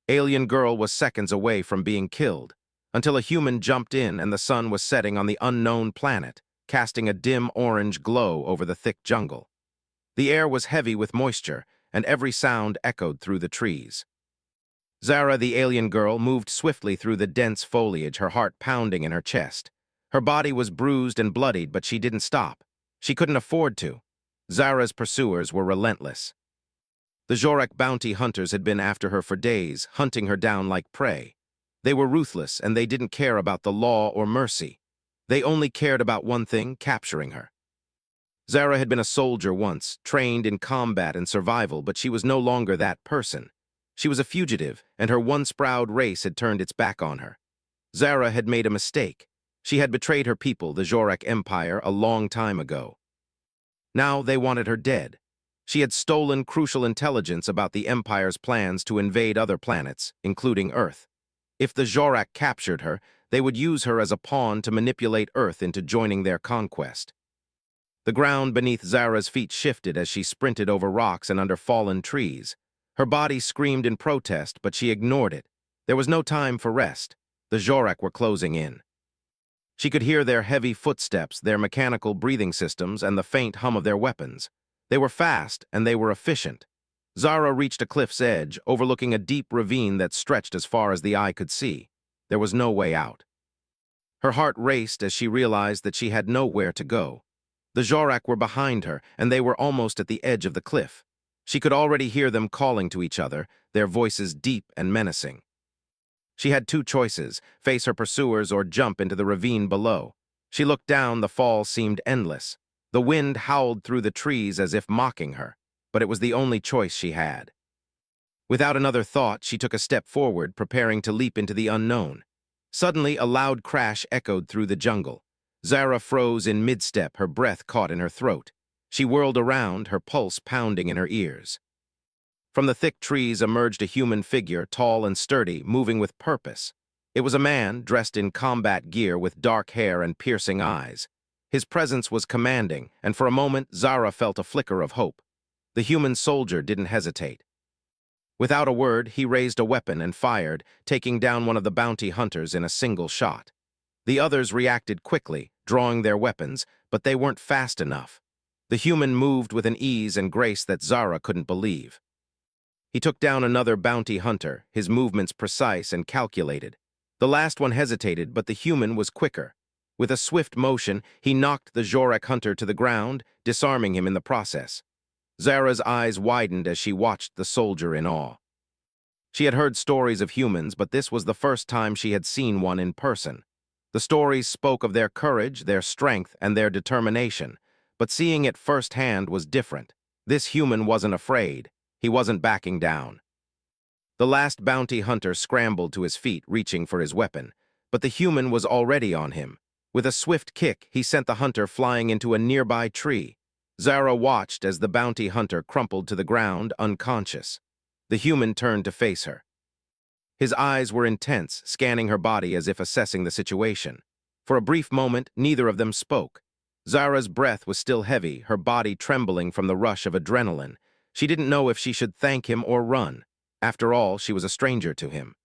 Alien girl was seconds away from being killed, until a human jumped in and the sun was setting on the unknown planet, casting a dim orange glow over the thick jungle. The air was heavy with moisture, and every sound echoed through the trees. Zara, the alien girl, moved swiftly through the dense foliage, her heart pounding in her chest. Her body was bruised and bloodied, but she didn't stop. She couldn't afford to. Zara's pursuers were relentless. The Jorek bounty hunters had been after her for days, hunting her down like prey. They were ruthless, and they didn't care about the law or mercy. They only cared about one thing: capturing her. Zara had been a soldier once, trained in combat and survival, but she was no longer that person. She was a fugitive, and her once-proud race had turned its back on her. Zara had made a mistake. She had betrayed her people, the Jorek Empire, a long time ago. Now they wanted her dead. She had stolen crucial intelligence about the Empire's plans to invade other planets, including Earth. If the Jorek captured her, they would use her as a pawn to manipulate Earth into joining their conquest. The ground beneath Zara's feet shifted as she sprinted over rocks and under fallen trees. Her body screamed in protest, but she ignored it. There was no time for rest. The Jorek were closing in. She could hear their heavy footsteps, their mechanical breathing systems, and the faint hum of their weapons. They were fast, and they were efficient. Zara reached a cliff's edge, overlooking a deep ravine that stretched as far as the eye could see. There was no way out. Her heart raced as she realized that she had nowhere to go. The Jorek were behind her, and they were almost at the edge of the cliff. She could already hear them calling to each other, their voices deep and menacing. She had two choices: face her pursuers or jump into the ravine below. She looked down. The fall seemed endless. The wind howled through the trees as if mocking her, but it was the only choice she had. Without another thought, she took a step forward, preparing to leap into the unknown. Suddenly, a loud crash echoed through the jungle. Zara froze in mid-step, her breath caught in her throat. She whirled around, her pulse pounding in her ears. From the thick trees emerged a human figure, tall and sturdy, moving with purpose. It was a man, dressed in combat gear with dark hair and piercing eyes. His presence was commanding, and for a moment Zara felt a flicker of hope. The human soldier didn't hesitate. Without a word, he raised a weapon and fired, taking down one of the bounty hunters in a single shot. The others reacted quickly, drawing their weapons, but they weren't fast enough. The human moved with an ease and grace that Zara couldn't believe. He took down another bounty hunter, his movements precise and calculated. The last one hesitated, but the human was quicker. With a swift motion, he knocked the Jorek hunter to the ground, disarming him in the process. Zara's eyes widened as she watched the soldier in awe. She had heard stories of humans, but this was the first time she had seen one in person. The stories spoke of their courage, their strength, and their determination, but seeing it firsthand was different. This human wasn't afraid. He wasn't backing down. The last bounty hunter scrambled to his feet, reaching for his weapon, but the human was already on him. With a swift kick, he sent the hunter flying into a nearby tree. Zara watched as the bounty hunter crumpled to the ground, unconscious. The human turned to face her. His eyes were intense, scanning her body as if assessing the situation. For a brief moment, neither of them spoke. Zara's breath was still heavy, her body trembling from the rush of adrenaline. She didn't know if she should thank him or run. After all, she was a stranger to him.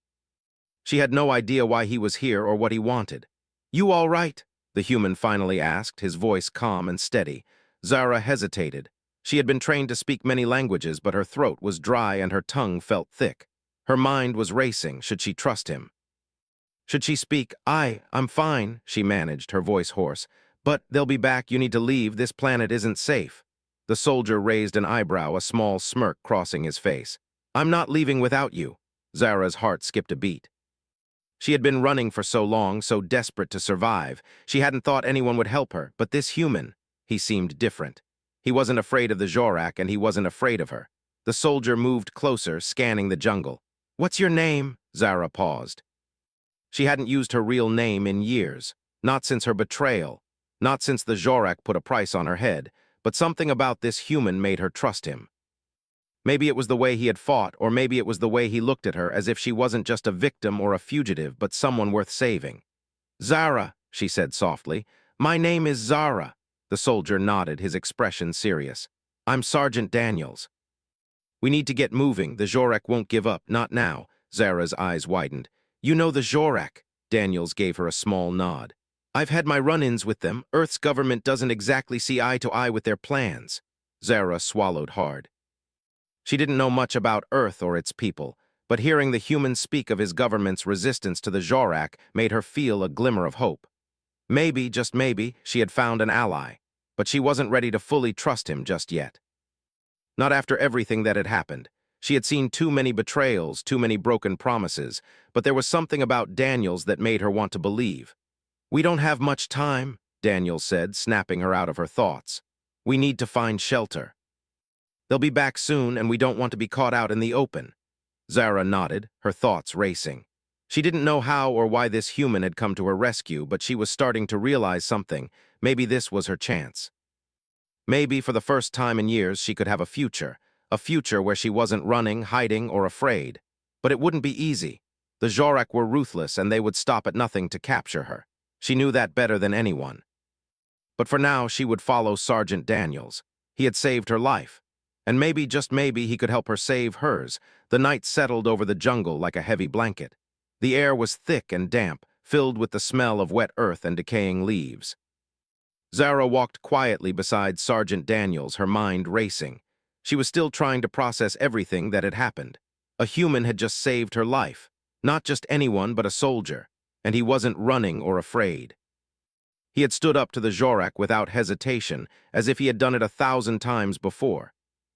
She had no idea why he was here or what he wanted. "You all right?" the human finally asked, his voice calm and steady. Zara hesitated. She had been trained to speak many languages, but her throat was dry and her tongue felt thick. Her mind was racing. Should she trust him? Should she speak? I'm fine," she managed, her voice hoarse. "But they'll be back. You need to leave. This planet isn't safe." The soldier raised an eyebrow, a small smirk crossing his face. "I'm not leaving without you." Zara's heart skipped a beat. She had been running for so long, so desperate to survive. She hadn't thought anyone would help her, but this human, he seemed different. He wasn't afraid of the Jorek, and he wasn't afraid of her. The soldier moved closer, scanning the jungle. "What's your name?" Zara paused. She hadn't used her real name in years, not since her betrayal, not since the Jorek put a price on her head, but something about this human made her trust him. Maybe it was the way he had fought, or maybe it was the way he looked at her, as if she wasn't just a victim or a fugitive, but someone worth saving. "Zara," she said softly. "My name is Zara." The soldier nodded, his expression serious. "I'm Sergeant Daniels." "We need to get moving. The Jorek won't give up, not now. Zara's eyes widened. You know the Jorak. Daniels gave her a small nod. I've had my run-ins with them. Earth's government doesn't exactly see eye to eye with their plans. Zara swallowed hard. She didn't know much about Earth or its people, but hearing the humans speak of his government's resistance to the Jorak made her feel a glimmer of hope. Maybe, just maybe, she had found an ally, but she wasn't ready to fully trust him just yet. Not after everything that had happened. She had seen too many betrayals, too many broken promises, but there was something about Daniels that made her want to believe. We don't have much time, Daniels said, snapping her out of her thoughts. We need to find shelter. They'll be back soon, and we don't want to be caught out in the open. Zara nodded, her thoughts racing. She didn't know how or why this human had come to her rescue, but she was starting to realize something. Maybe this was her chance. Maybe for the first time in years she could have a future where she wasn't running, hiding, or afraid. But it wouldn't be easy. The Jorak were ruthless, and they would stop at nothing to capture her. She knew that better than anyone. But for now, she would follow Sergeant Daniels. He had saved her life. And maybe, just maybe, he could help her save hers. The night settled over the jungle like a heavy blanket. The air was thick and damp, filled with the smell of wet earth and decaying leaves. Zara walked quietly beside Sergeant Daniels, her mind racing. She was still trying to process everything that had happened. A human had just saved her life. Not just anyone, but a soldier. And he wasn't running or afraid. He had stood up to the Jorak without hesitation, as if he had done it 1,000 times before.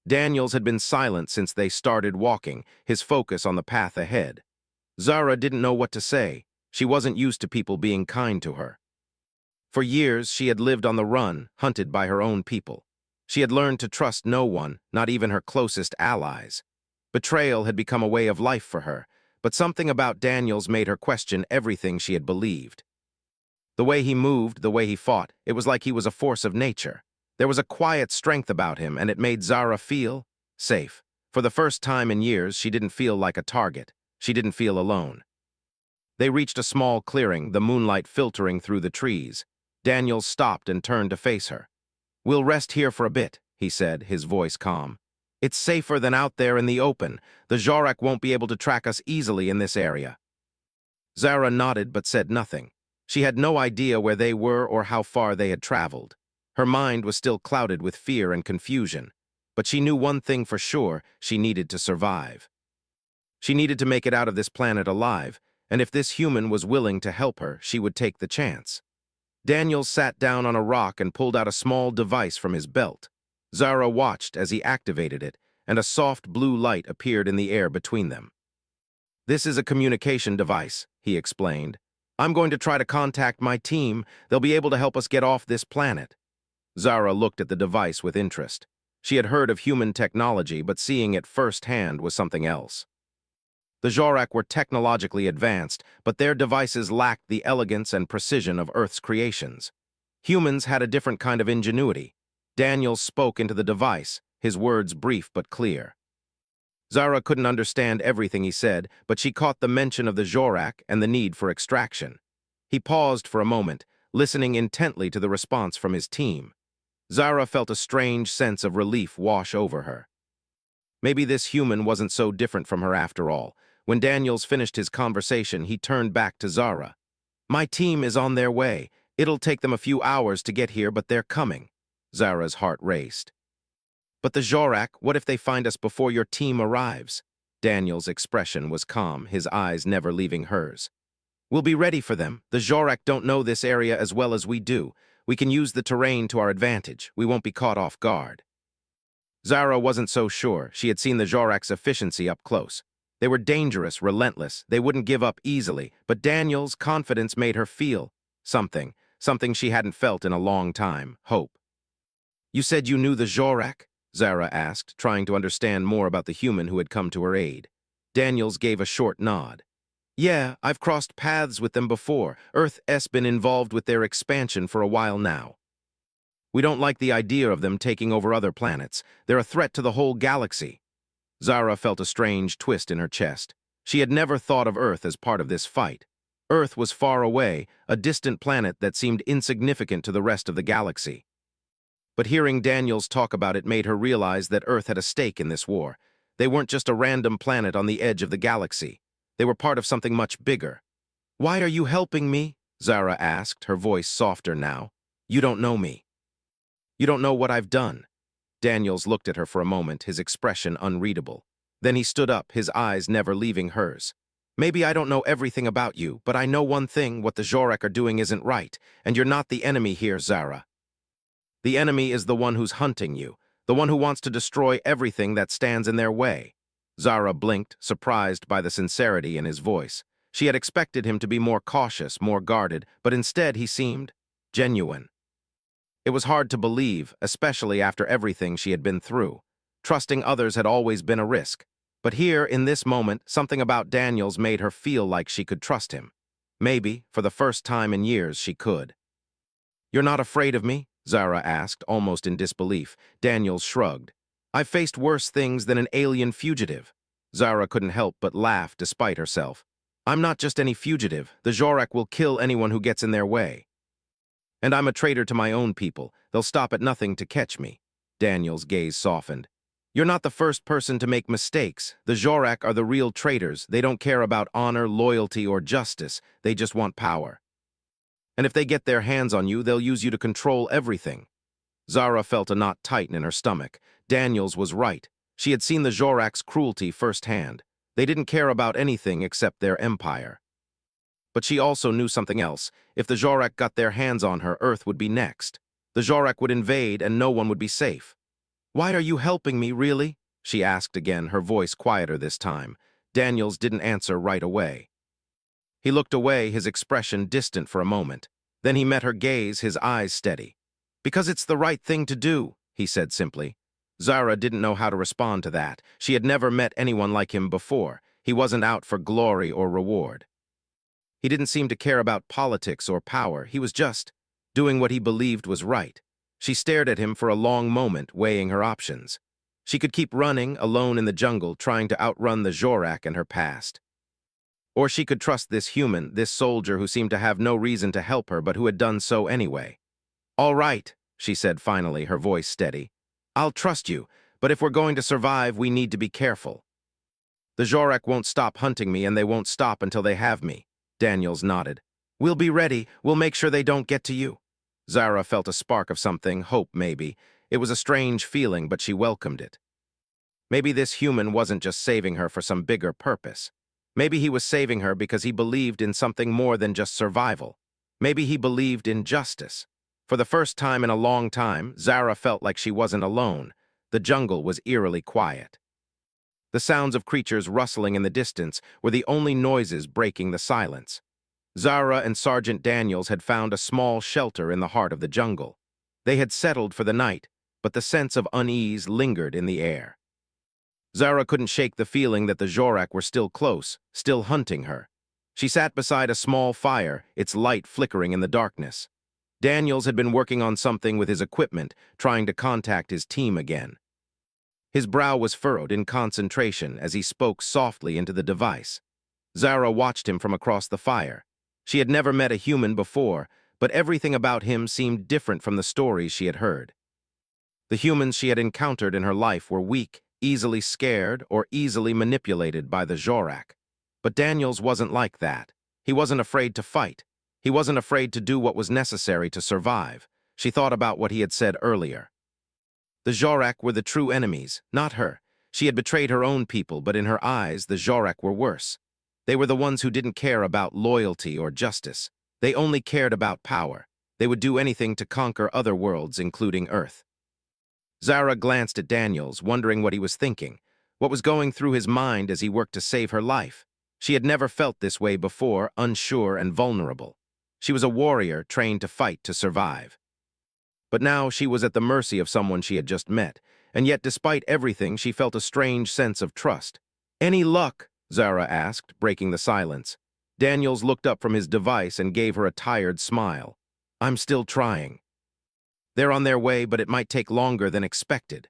Daniels had been silent since they started walking, his focus on the path ahead. Zara didn't know what to say. She wasn't used to people being kind to her. For years, she had lived on the run, hunted by her own people. She had learned to trust no one, not even her closest allies. Betrayal had become a way of life for her, but something about Daniels made her question everything she had believed. The way he moved, the way he fought, it was like he was a force of nature. There was a quiet strength about him, and it made Zara feel safe. For the first time in years, she didn't feel like a target. She didn't feel alone. They reached a small clearing, the moonlight filtering through the trees. Daniels stopped and turned to face her. We'll rest here for a bit, he said, his voice calm. It's safer than out there in the open. The Jorak won't be able to track us easily in this area. Zara nodded but said nothing. She had no idea where they were or how far they had traveled. Her mind was still clouded with fear and confusion. But she knew one thing for sure: she needed to survive. She needed to make it out of this planet alive, and if this human was willing to help her, she would take the chance. Daniels sat down on a rock and pulled out a small device from his belt. Zara watched as he activated it, and a soft blue light appeared in the air between them. This is a communication device, he explained. I'm going to try to contact my team. They'll be able to help us get off this planet. Zara looked at the device with interest. She had heard of human technology, but seeing it firsthand was something else. The Jorak were technologically advanced, but their devices lacked the elegance and precision of Earth's creations. Humans had a different kind of ingenuity. Daniels spoke into the device, his words brief but clear. Zara couldn't understand everything he said, but she caught the mention of the Jorak and the need for extraction. He paused for a moment, listening intently to the response from his team. Zara felt a strange sense of relief wash over her. Maybe this human wasn't so different from her after all. When Daniels finished his conversation, he turned back to Zara. My team is on their way. It'll take them a few hours to get here, but they're coming. Zara's heart raced. But the Jorak, what if they find us before your team arrives? Daniel's expression was calm, his eyes never leaving hers. We'll be ready for them. The Jorak don't know this area as well as we do. We can use the terrain to our advantage. We won't be caught off guard. Zara wasn't so sure. She had seen the Jorak's efficiency up close. They were dangerous, relentless. They wouldn't give up easily, but Daniel's confidence made her feel something she hadn't felt in a long time: hope. You said you knew the Jorak? Zara asked, trying to understand more about the human who had come to her aid. Daniels gave a short nod. Yeah, I've crossed paths with them before. Earth's been involved with their expansion for a while now. We don't like the idea of them taking over other planets. They're a threat to the whole galaxy. Zara felt a strange twist in her chest. She had never thought of Earth as part of this fight. Earth was far away, a distant planet that seemed insignificant to the rest of the galaxy. But hearing Daniels talk about it made her realize that Earth had a stake in this war. They weren't just a random planet on the edge of the galaxy. They were part of something much bigger. "Why are you helping me?" Zara asked, her voice softer now. "You don't know me. You don't know what I've done." Daniels looked at her for a moment, his expression unreadable. Then he stood up, his eyes never leaving hers. "Maybe I don't know everything about you, but I know one thing: what the Jorek are doing isn't right, and you're not the enemy here, Zara. The enemy is the one who's hunting you, the one who wants to destroy everything that stands in their way." Zara blinked, surprised by the sincerity in his voice. She had expected him to be more cautious, more guarded, but instead he seemed genuine. It was hard to believe, especially after everything she had been through. Trusting others had always been a risk. But here, in this moment, something about Daniels made her feel like she could trust him. Maybe, for the first time in years, she could. "You're not afraid of me?" Zara asked, almost in disbelief. Daniels shrugged. "I've faced worse things than an alien fugitive." Zara couldn't help but laugh despite herself. "I'm not just any fugitive. The Jorek will kill anyone who gets in their way. And I'm a traitor to my own people. They'll stop at nothing to catch me." Daniel's gaze softened. "You're not the first person to make mistakes. The Jorek are the real traitors. They don't care about honor, loyalty, or justice. They just want power. And if they get their hands on you, they'll use you to control everything." Zara felt a knot tighten in her stomach. Daniels was right. She had seen the Jorek's cruelty firsthand. They didn't care about anything except their empire. But she also knew something else. If the Jorek got their hands on her, Earth would be next. The Jorek would invade and no one would be safe. "Why are you helping me, really?" she asked again, her voice quieter this time. Daniels didn't answer right away. He looked away, his expression distant for a moment. Then he met her gaze, his eyes steady. "Because it's the right thing to do," he said simply. Zara didn't know how to respond to that. She had never met anyone like him before. He wasn't out for glory or reward. He didn't seem to care about politics or power. He was just doing what he believed was right. She stared at him for a long moment, weighing her options. She could keep running, alone in the jungle, trying to outrun the Jorek and her past. Or she could trust this human, this soldier who seemed to have no reason to help her but who had done so anyway. "All right," she said finally, her voice steady. "I'll trust you, but if we're going to survive, we need to be careful. The Jorek won't stop hunting me, and they won't stop until they have me." Daniels nodded. "We'll be ready. We'll make sure they don't get to you." Zara felt a spark of something, hope maybe. It was a strange feeling, but she welcomed it. Maybe this human wasn't just saving her for some bigger purpose. Maybe he was saving her because he believed in something more than just survival. Maybe he believed in justice. For the first time in a long time, Zara felt like she wasn't alone. The jungle was eerily quiet. The sounds of creatures rustling in the distance were the only noises breaking the silence. Zara and Sergeant Daniels had found a small shelter in the heart of the jungle. They had settled for the night, but the sense of unease lingered in the air. Zara couldn't shake the feeling that the Jorek were still close, still hunting her. She sat beside a small fire, its light flickering in the darkness. Daniels had been working on something with his equipment, trying to contact his team again. His brow was furrowed in concentration as he spoke softly into the device. Zara watched him from across the fire. She had never met a human before, but everything about him seemed different from the stories she had heard. The humans she had encountered in her life were weak, easily scared, or easily manipulated by the Jorek. But Daniels wasn't like that. He wasn't afraid to fight. He wasn't afraid to do what was necessary to survive. She thought about what he had said earlier. The Jorek were the true enemies, not her. She had betrayed her own people, but in her eyes, the Jorek were worse. They were the ones who didn't care about loyalty or justice. They only cared about power. They would do anything to conquer other worlds, including Earth. Zara glanced at Daniels, wondering what he was thinking, what was going through his mind as he worked to save her life. She had never felt this way before, unsure and vulnerable. She was a warrior trained to fight to survive. But now she was at the mercy of someone she had just met, and yet despite everything, she felt a strange sense of trust. "Any luck?" Zara asked, breaking the silence. Daniels looked up from his device and gave her a tired smile. "I'm still trying. They're on their way, but it might take longer than expected."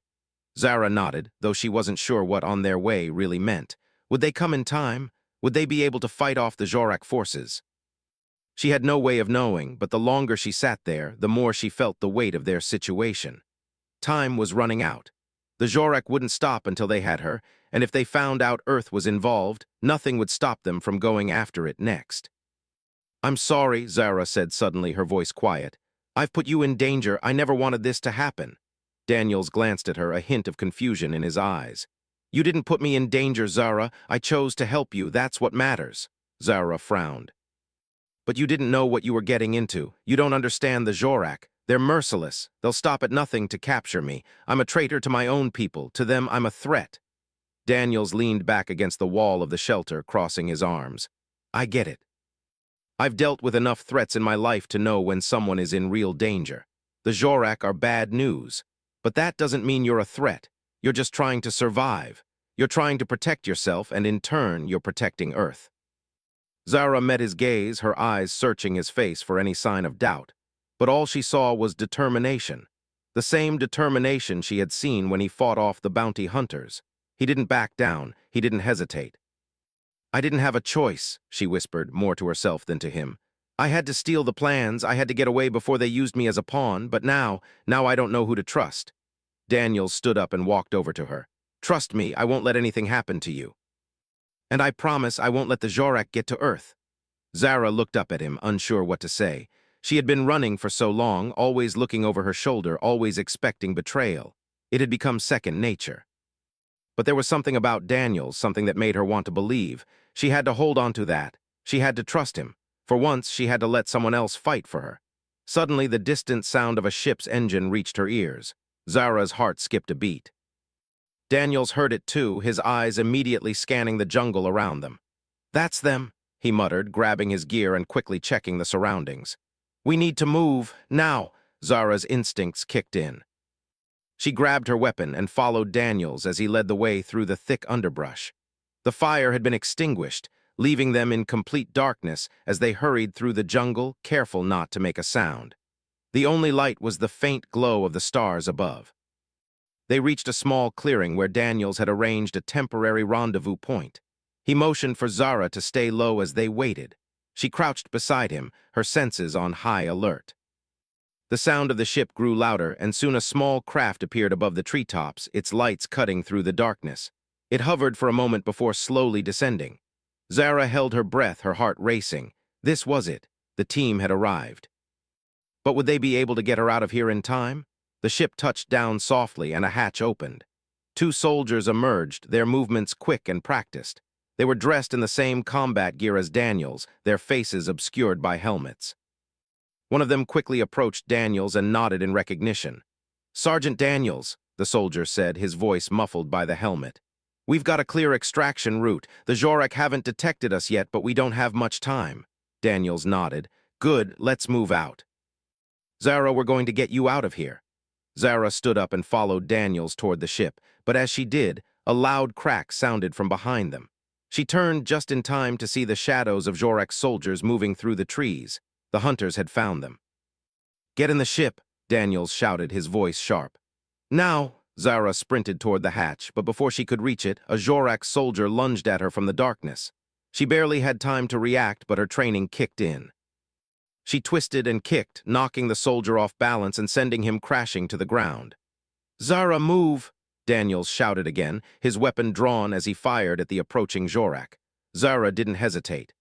Zara nodded, though she wasn't sure what "on their way" really meant. Would they come in time? Would they be able to fight off the Jorek forces? She had no way of knowing, but the longer she sat there, the more she felt the weight of their situation. Time was running out. The Jorek wouldn't stop until they had her, and if they found out Earth was involved, nothing would stop them from going after it next. "I'm sorry," Zara said suddenly, her voice quiet. "I've put you in danger. I never wanted this to happen." Daniels glanced at her, a hint of confusion in his eyes. "You didn't put me in danger, Zara. I chose to help you. That's what matters." Zara frowned. "But you didn't know what you were getting into. You don't understand the Zorak. They're merciless. They'll stop at nothing to capture me. I'm a traitor to my own people. To them, I'm a threat." Daniels leaned back against the wall of the shelter, crossing his arms. "I get it. I've dealt with enough threats in my life to know when someone is in real danger. The Zorak are bad news. But that doesn't mean you're a threat. You're just trying to survive. You're trying to protect yourself, and in turn, you're protecting Earth." Zara met his gaze, her eyes searching his face for any sign of doubt. But all she saw was determination. The same determination she had seen when he fought off the bounty hunters. He didn't back down. He didn't hesitate. "I didn't have a choice," she whispered, more to herself than to him. "I had to steal the plans. I had to get away before they used me as a pawn. But now I don't know who to trust." Daniels stood up and walked over to her. "Trust me, I won't let anything happen to you. And I promise I won't let the Zorak get to Earth." Zara looked up at him, unsure what to say. She had been running for so long, always looking over her shoulder, always expecting betrayal. It had become second nature. But there was something about Daniels, something that made her want to believe. She had to hold on to that. She had to trust him. For once, she had to let someone else fight for her. Suddenly, the distant sound of a ship's engine reached her ears. Zara's heart skipped a beat. Daniels heard it too, his eyes immediately scanning the jungle around them. "That's them," he muttered, grabbing his gear and quickly checking the surroundings. "We need to move, now." Zara's instincts kicked in. She grabbed her weapon and followed Daniels as he led the way through the thick underbrush. The fire had been extinguished, leaving them in complete darkness as they hurried through the jungle, careful not to make a sound. The only light was the faint glow of the stars above. They reached a small clearing where Daniels had arranged a temporary rendezvous point. He motioned for Zara to stay low as they waited. She crouched beside him, her senses on high alert. The sound of the ship grew louder, and soon a small craft appeared above the treetops, its lights cutting through the darkness. It hovered for a moment before slowly descending. Zara held her breath, her heart racing. This was it. The team had arrived. But would they be able to get her out of here in time? The ship touched down softly, and a hatch opened. Two soldiers emerged, their movements quick and practiced. They were dressed in the same combat gear as Daniels, their faces obscured by helmets. One of them quickly approached Daniels and nodded in recognition. "Sergeant Daniels," the soldier said, his voice muffled by the helmet. "We've got a clear extraction route. The Zorak haven't detected us yet, but we don't have much time." Daniels nodded. "Good, let's move out." "Zara, we're going to get you out of here." Zara stood up and followed Daniels toward the ship, but as she did, a loud crack sounded from behind them. She turned just in time to see the shadows of Zorak's soldiers moving through the trees. The hunters had found them. "Get in the ship," Daniels shouted, his voice sharp. "Now!" Zara sprinted toward the hatch, but before she could reach it, a Zorak soldier lunged at her from the darkness. She barely had time to react, but her training kicked in. She twisted and kicked, knocking the soldier off balance and sending him crashing to the ground. "Zara, move!" Daniels shouted again, his weapon drawn as he fired at the approaching Zorak. Zara didn't hesitate.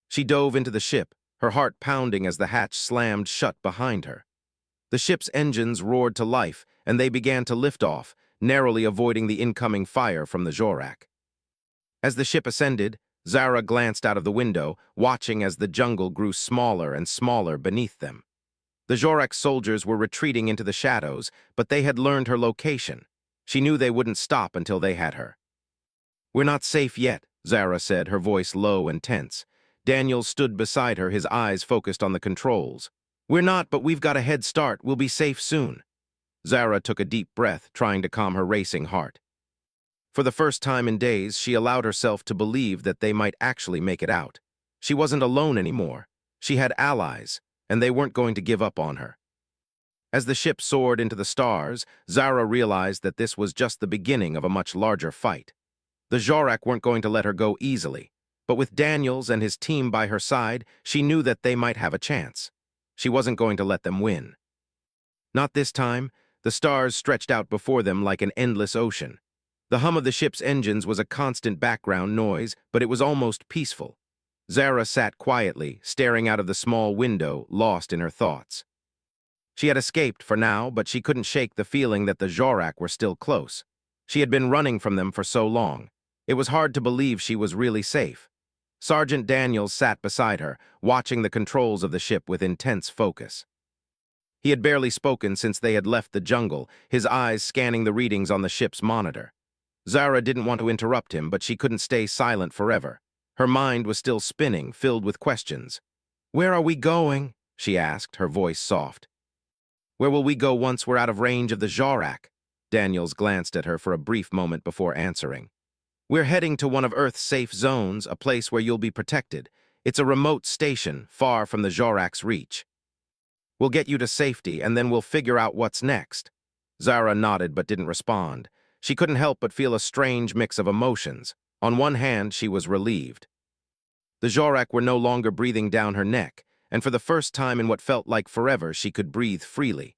She dove into the ship, her heart pounding as the hatch slammed shut behind her. The ship's engines roared to life, and they began to lift off, narrowly avoiding the incoming fire from the Zorak. As the ship ascended, Zara glanced out of the window, watching as the jungle grew smaller and smaller beneath them. The Zorak soldiers were retreating into the shadows, but they had learned her location. She knew they wouldn't stop until they had her. "We're not safe yet," Zara said, her voice low and tense. Daniel stood beside her, his eyes focused on the controls. "We're not, but we've got a head start. We'll be safe soon." Zara took a deep breath, trying to calm her racing heart. For the first time in days, she allowed herself to believe that they might actually make it out. She wasn't alone anymore. She had allies, and they weren't going to give up on her. As the ship soared into the stars, Zara realized that this was just the beginning of a much larger fight. The Zorak weren't going to let her go easily, but with Daniels and his team by her side, she knew that they might have a chance. She wasn't going to let them win. Not this time. The stars stretched out before them like an endless ocean. The hum of the ship's engines was a constant background noise, but it was almost peaceful. Zara sat quietly, staring out of the small window, lost in her thoughts. She had escaped for now, but she couldn't shake the feeling that the Jorak were still close. She had been running from them for so long. It was hard to believe she was really safe. Sergeant Daniels sat beside her, watching the controls of the ship with intense focus. He had barely spoken since they had left the jungle, his eyes scanning the readings on the ship's monitor. Zara didn't want to interrupt him, but she couldn't stay silent forever. Her mind was still spinning, filled with questions. "Where are we going?" she asked, her voice soft. "Where will we go once we're out of range of the Jorak?" Daniels glanced at her for a brief moment before answering. "We're heading to one of Earth's safe zones, a place where you'll be protected. It's a remote station, far from the Jorak's reach. We'll get you to safety, and then we'll figure out what's next." Zara nodded but didn't respond. She couldn't help but feel a strange mix of emotions. On one hand, she was relieved. The Jorak were no longer breathing down her neck, and for the first time in what felt like forever, she could breathe freely.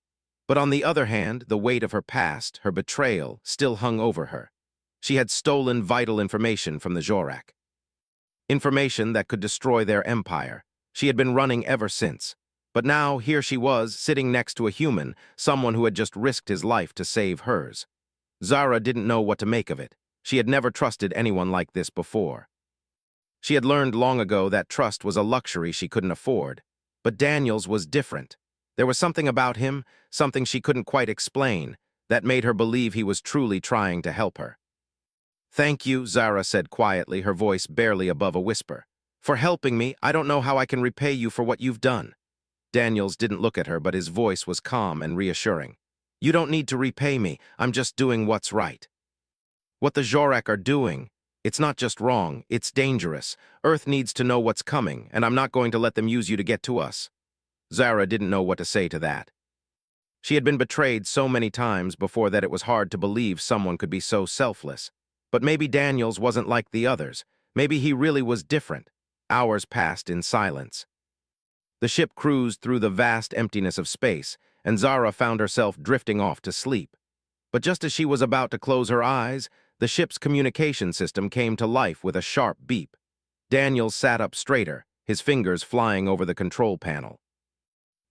But on the other hand, the weight of her past, her betrayal, still hung over her. She had stolen vital information from the Jorak. Information that could destroy their empire. She had been running ever since. But now, here she was, sitting next to a human, someone who had just risked his life to save hers. Zara didn't know what to make of it. She had never trusted anyone like this before. She had learned long ago that trust was a luxury she couldn't afford. But Daniels was different. There was something about him, something she couldn't quite explain, that made her believe he was truly trying to help her. "Thank you," Zara said quietly, her voice barely above a whisper. "For helping me. I don't know how I can repay you for what you've done." Daniels didn't look at her, but his voice was calm and reassuring. "You don't need to repay me. I'm just doing what's right. What the Jorak are doing, it's not just wrong, it's dangerous. Earth needs to know what's coming, and I'm not going to let them use you to get to us." Zara didn't know what to say to that. She had been betrayed so many times before that it was hard to believe someone could be so selfless. But maybe Daniels wasn't like the others. Maybe he really was different. Hours passed in silence. The ship cruised through the vast emptiness of space, and Zara found herself drifting off to sleep. But just as she was about to close her eyes, the ship's communication system came to life with a sharp beep. Daniels sat up straighter, his fingers flying over the control panel.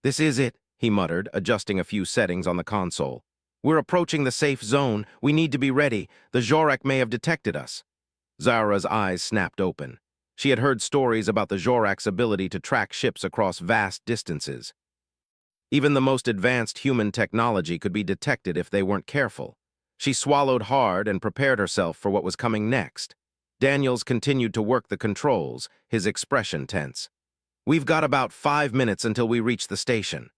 "This is it," he muttered, adjusting a few settings on the console. "We're approaching the safe zone. We need to be ready. The Jorak may have detected us." Zara's eyes snapped open. She had heard stories about the Jorak's ability to track ships across vast distances. Even the most advanced human technology could be detected if they weren't careful. She swallowed hard and prepared herself for what was coming next. Daniels continued to work the controls, his expression tense. "We've got about 5 minutes until we reach the station."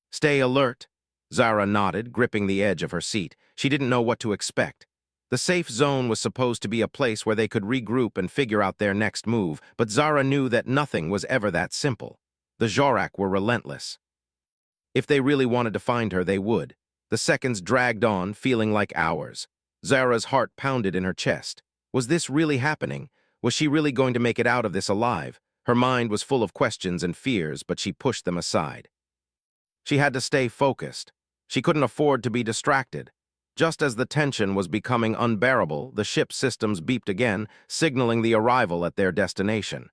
"Stay alert." Zara nodded, gripping the edge of her seat. She didn't know what to expect. The safe zone was supposed to be a place where they could regroup and figure out their next move, but Zara knew that nothing was ever that simple. The Jorak were relentless. If they really wanted to find her, they would. The seconds dragged on, feeling like hours. Zara's heart pounded in her chest. Was this really happening? Was she really going to make it out of this alive? Her mind was full of questions and fears, but she pushed them aside. She had to stay focused. She couldn't afford to be distracted. Just as the tension was becoming unbearable, the ship's systems beeped again, signaling the arrival at their destination.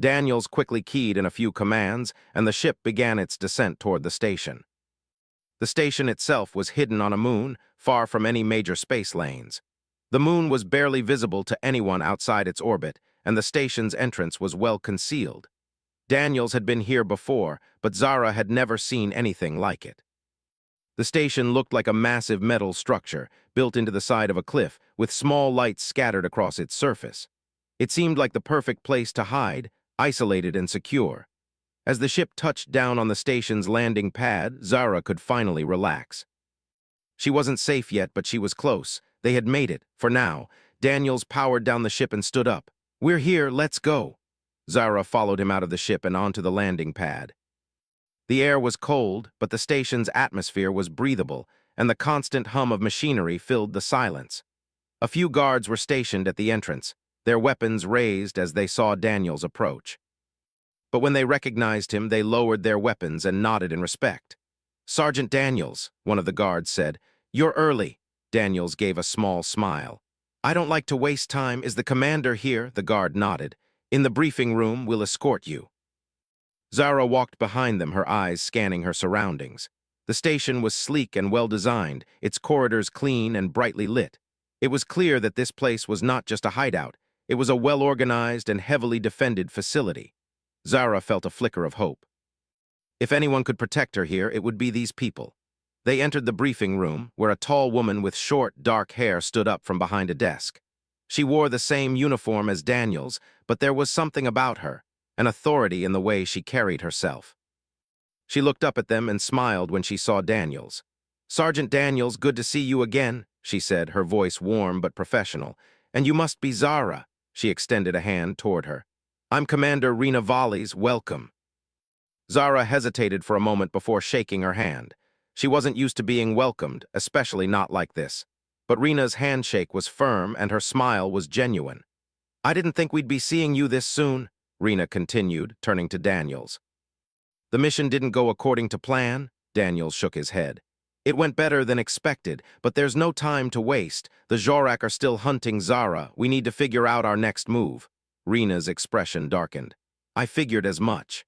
Daniels quickly keyed in a few commands, and the ship began its descent toward the station. The station itself was hidden on a moon, far from any major space lanes. The moon was barely visible to anyone outside its orbit, and the station's entrance was well concealed. Daniels had been here before, but Zara had never seen anything like it. The station looked like a massive metal structure, built into the side of a cliff, with small lights scattered across its surface. It seemed like the perfect place to hide, isolated and secure. As the ship touched down on the station's landing pad, Zara could finally relax. She wasn't safe yet, but she was close. They had made it, for now. Daniels powered down the ship and stood up. "We're here, let's go." Zara followed him out of the ship and onto the landing pad. The air was cold, but the station's atmosphere was breathable, and the constant hum of machinery filled the silence. A few guards were stationed at the entrance, their weapons raised as they saw Daniels approach. But when they recognized him, they lowered their weapons and nodded in respect. "Sergeant Daniels," one of the guards said, "you're early." Daniels gave a small smile. I don't like to waste time. Is the commander here? The guard nodded. In the briefing room, we'll escort you. Zara walked behind them, her eyes scanning her surroundings. The station was sleek and well-designed, its corridors clean and brightly lit. It was clear that this place was not just a hideout. It was a well-organized and heavily defended facility. Zara felt a flicker of hope. If anyone could protect her here, it would be these people. They entered the briefing room, where a tall woman with short, dark hair stood up from behind a desk. She wore the same uniform as Daniels, but there was something about her, an authority in the way she carried herself. She looked up at them and smiled when she saw Daniels. "Sergeant Daniels, good to see you again," she said, her voice warm but professional. "And you must be Zara." She extended a hand toward her. "I'm Commander Rena Valles, welcome." Zara hesitated for a moment before shaking her hand. She wasn't used to being welcomed, especially not like this. But Rena's handshake was firm and her smile was genuine. "I didn't think we'd be seeing you this soon," Rena continued, turning to Daniels. "The mission didn't go according to plan," Daniels shook his head. "It went better than expected, but there's no time to waste. The Jorak are still hunting Zara. We need to figure out our next move." Rena's expression darkened. "I figured as much.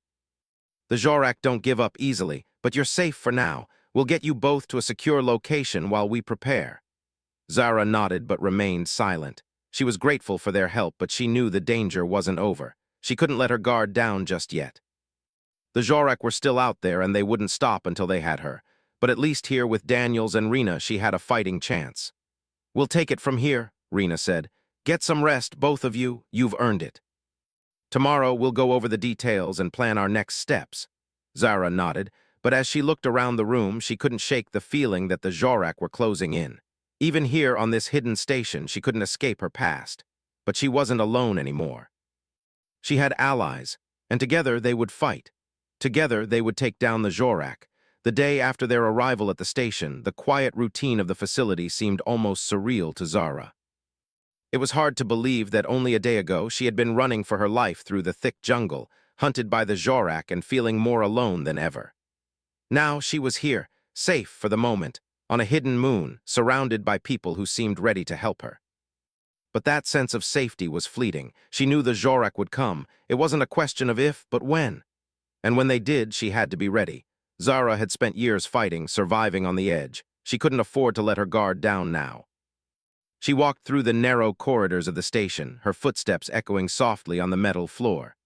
The Jorak don't give up easily, but you're safe for now. We'll get you both to a secure location while we prepare." Zara nodded but remained silent. She was grateful for their help, but she knew the danger wasn't over. She couldn't let her guard down just yet. The Jorak were still out there, and they wouldn't stop until they had her. But at least here with Daniels and Rena, she had a fighting chance. "We'll take it from here," Rena said. "Get some rest, both of you. You've earned it. Tomorrow we'll go over the details and plan our next steps." Zara nodded, but as she looked around the room, she couldn't shake the feeling that the Jorak were closing in. Even here on this hidden station, she couldn't escape her past. But she wasn't alone anymore. She had allies, and together they would fight. Together they would take down the Jorak. The day after their arrival at the station, the quiet routine of the facility seemed almost surreal to Zara. It was hard to believe that only a day ago she had been running for her life through the thick jungle, hunted by the Jorak and feeling more alone than ever. Now she was here, safe for the moment, on a hidden moon, surrounded by people who seemed ready to help her. But that sense of safety was fleeting. She knew the Jorak would come. It wasn't a question of if, but when. And when they did, she had to be ready. Zara had spent years fighting, surviving on the edge. She couldn't afford to let her guard down now. She walked through the narrow corridors of the station, her footsteps echoing softly on the metal floor.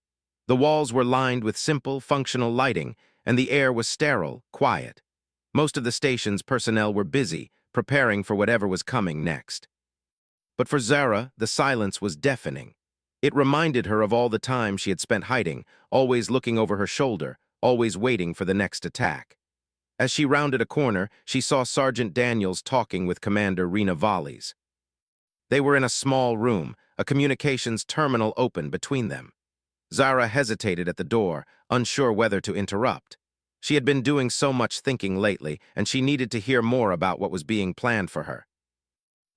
The walls were lined with simple, functional lighting, and the air was sterile, quiet. Most of the station's personnel were busy, preparing for whatever was coming next. But for Zara, the silence was deafening. It reminded her of all the time she had spent hiding, always looking over her shoulder, always waiting for the next attack. As she rounded a corner, she saw Sergeant Daniels talking with Commander Rena Valles. They were in a small room, a communications terminal open between them. Zara hesitated at the door, unsure whether to interrupt. She had been doing so much thinking lately, and she needed to hear more about what was being planned for her.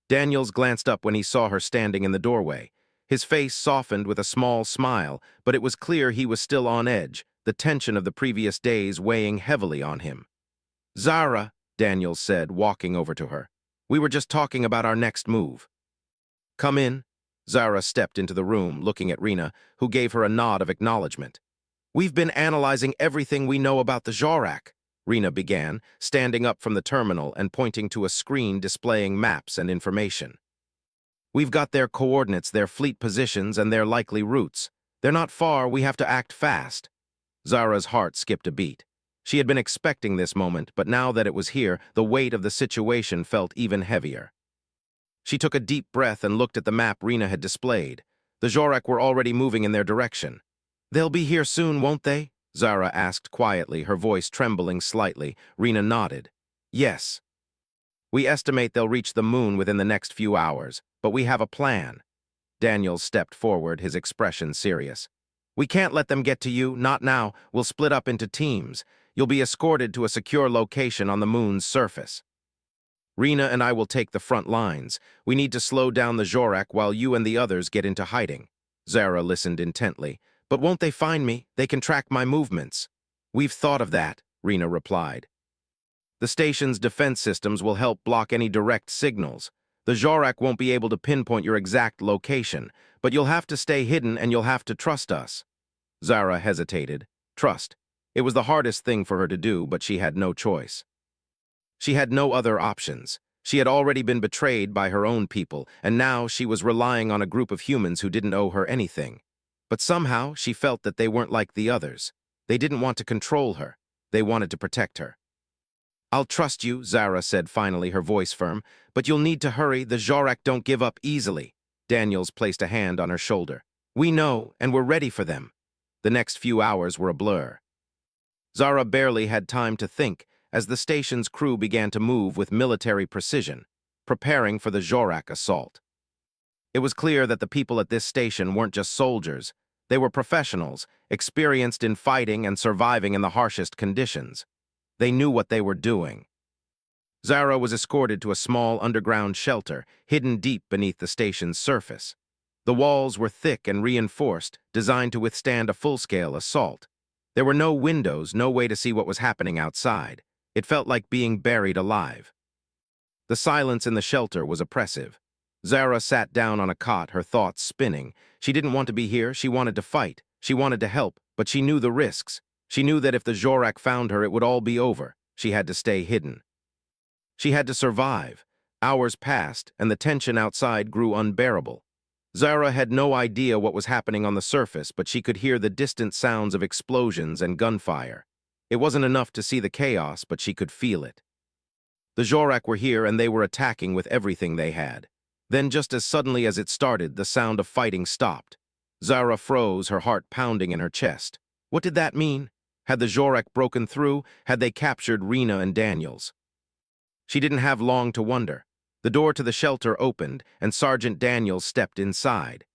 Daniels glanced up when he saw her standing in the doorway. His face softened with a small smile, but it was clear he was still on edge, the tension of the previous days weighing heavily on him. "Zara," Daniels said, walking over to her. "We were just talking about our next move." "Come in." Zara stepped into the room, looking at Rena, who gave her a nod of acknowledgement. "We've been analyzing everything we know about the Jorak," Rena began, standing up from the terminal and pointing to a screen displaying maps and information. "We've got their coordinates, their fleet positions, and their likely routes. They're not far, we have to act fast." Zara's heart skipped a beat. She had been expecting this moment, but now that it was here, the weight of the situation felt even heavier. She took a deep breath and looked at the map Rena had displayed. The Jorak were already moving in their direction. "They'll be here soon, won't they?" Zara asked quietly, her voice trembling slightly. Rena nodded. "Yes. We estimate they'll reach the moon within the next few hours, but we have a plan." Daniels stepped forward, his expression serious. "We can't let them get to you, not now. We'll split up into teams. You'll be escorted to a secure location on the moon's surface. Rena and I will take the front lines. We need to slow down the Jorak while you and the others get into hiding." Zara listened intently. "But won't they find me? They can track my movements." "We've thought of that," Rena replied. The station's defense systems will help block any direct signals. The Zorak won't be able to pinpoint your exact location, but you'll have to stay hidden and you'll have to trust us." Zara hesitated. Trust. It was the hardest thing for her to do, but she had no choice. She had no other options. She had already been betrayed by her own people, and now she was relying on a group of humans who didn't owe her anything. But somehow she felt that they weren't like the others. They didn't want to control her. They wanted to protect her. "I'll trust you," Zara said finally, her voice firm, "but you'll need to hurry. The Zorak don't give up easily." Daniels placed a hand on her shoulder. "We know, and we're ready for them." The next few hours were a blur. Zara barely had time to think as the station's crew began to move with military precision, preparing for the Zorak assault. It was clear that the people at this station weren't just soldiers. They were professionals, experienced in fighting and surviving in the harshest conditions. They knew what they were doing. Zara was escorted to a small underground shelter, hidden deep beneath the station's surface. The walls were thick and reinforced, designed to withstand a full-scale assault. There were no windows, no way to see what was happening outside. It felt like being buried alive. The silence in the shelter was oppressive. Zara sat down on a cot, her thoughts spinning. She didn't want to be here, she wanted to fight. She wanted to help, but she knew the risks. She knew that if the Zorak found her, it would all be over. She had to stay hidden. She had to survive. Hours passed, and the tension outside grew unbearable. Zara had no idea what was happening on the surface, but she could hear the distant sounds of explosions and gunfire. It wasn't enough to see the chaos, but she could feel it. The Zorak were here, and they were attacking with everything they had. Then, just as suddenly as it started, the sound of fighting stopped. Zara froze, her heart pounding in her chest. What did that mean? Had the Zorak broken through? Had they captured Rena and Daniels? She didn't have long to wonder. The door to the shelter opened, and Sergeant Daniels stepped inside.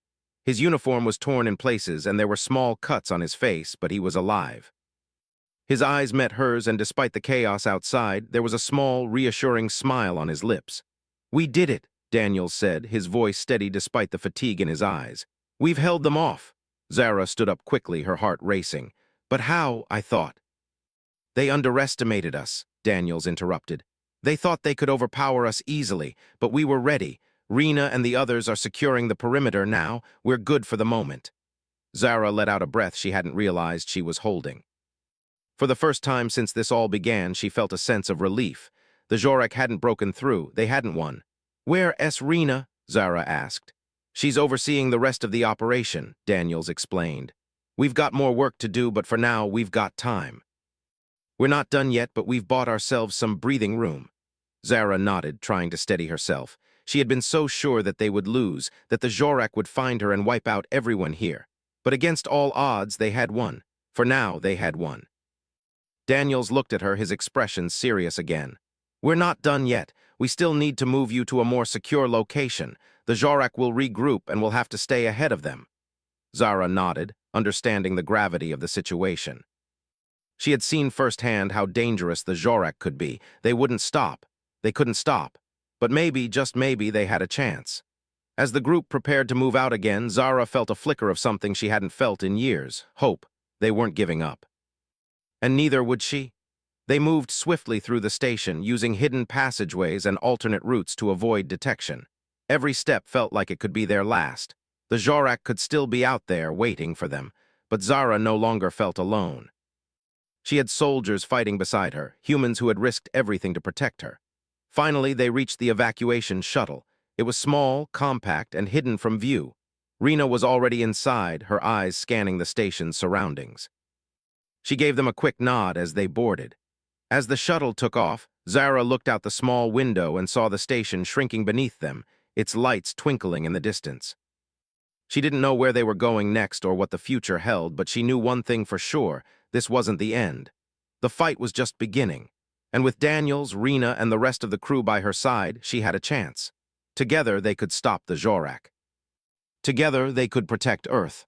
His uniform was torn in places, and there were small cuts on his face, but he was alive. His eyes met hers, and despite the chaos outside, there was a small, reassuring smile on his lips. "We did it," Daniels said, his voice steady despite the fatigue in his eyes. "We've held them off." Zara stood up quickly, her heart racing. "But how?" I thought. "They underestimated us," Daniels interrupted. "They thought they could overpower us easily, but we were ready. Rena and the others are securing the perimeter now. We're good for the moment." Zara let out a breath she hadn't realized she was holding. For the first time since this all began, she felt a sense of relief. The Zorak hadn't broken through. They hadn't won. "Where's Rena?" Zara asked. "She's overseeing the rest of the operation," Daniels explained. "We've got more work to do, but for now, we've got time. We're not done yet, but we've bought ourselves some breathing room." Zara nodded, trying to steady herself. She had been so sure that they would lose, that the Zorak would find her and wipe out everyone here. But against all odds, they had won. For now, they had won. Daniels looked at her, his expression serious again. "We're not done yet. We still need to move you to a more secure location. The Zorak will regroup and we'll have to stay ahead of them." Zara nodded, understanding the gravity of the situation. She had seen firsthand how dangerous the Zorak could be. They wouldn't stop. They couldn't stop. But maybe, just maybe, they had a chance. As the group prepared to move out again, Zara felt a flicker of something she hadn't felt in years. Hope. They weren't giving up. And neither would she. They moved swiftly through the station, using hidden passageways and alternate routes to avoid detection. Every step felt like it could be their last. The Zorak could still be out there, waiting for them, but Zara no longer felt alone. She had soldiers fighting beside her, humans who had risked everything to protect her. Finally, they reached the evacuation shuttle. It was small, compact, and hidden from view. Rena was already inside, her eyes scanning the station's surroundings. She gave them a quick nod as they boarded. As the shuttle took off, Zara looked out the small window and saw the station shrinking beneath them, its lights twinkling in the distance. She didn't know where they were going next or what the future held, but she knew one thing for sure: this wasn't the end. The fight was just beginning. And with Daniels, Rena, and the rest of the crew by her side, she had a chance. Together, they could stop the Zorak. Together, they could protect Earth.